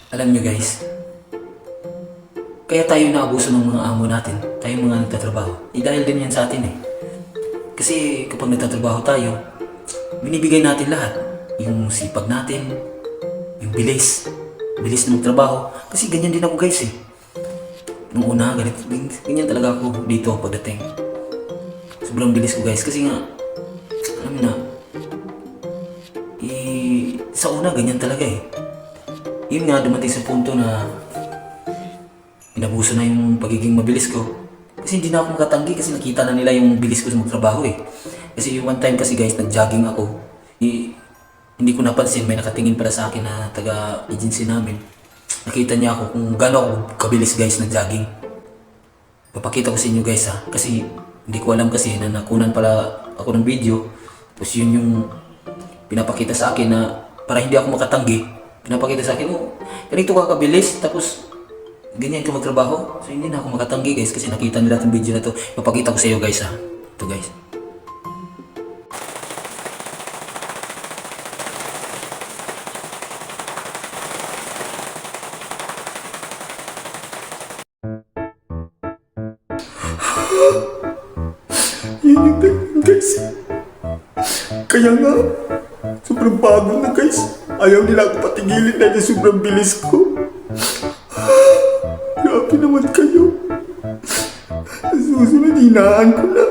Alam nyo guys, kaya tayo naabuso ng mga amo natin, tayo mga nagtatrabaho. Dahil din yan sa atin eh. Kasi kapag nagtatrabaho tayo, binibigay natin lahat. Yung sipag natin, yung bilis ng trabaho. Kasi ganyan din ako guys eh. Nung una, ganyan talaga ako dito pagdating. Sobrang bilis ko guys, kasi nga, alam mo na, sa una ganyan talaga eh. Yun nga, dumating sa punto na inabuso na yung pagiging mabilis ko. Kasi hindi na ako makatanggi kasi nakita na nila yung bilis ko sa magtrabaho eh. Kasi yung one time kasi guys, nag-jogging ako. Hindi ko napansin, may nakatingin pala sa akin na taga-agency namin. Nakita niya ako kung gaano ako kabilis guys nag-jogging. Papakita ko sa inyo guys ha. Kasi hindi ko alam kasi na nakunan pala ako ng video. Tapos yun yung pinapakita sa akin na para hindi ako makatanggi. Pinapakita sa akin, oh, ganito ka kabilis, tapos ganyan ka magtrabaho. So hindi na ako makatanggi guys kasi nakita nila itong video na to. Papakita ko sa iyo guys ha. Ito guys. Yun yung ganyan guys. Kaya nga, sobrang pagod na guys. Ayaw nila ako patigilin dahil sobrang bilis ko. Grabe naman kayo. Sa susunod, hinaan ko na.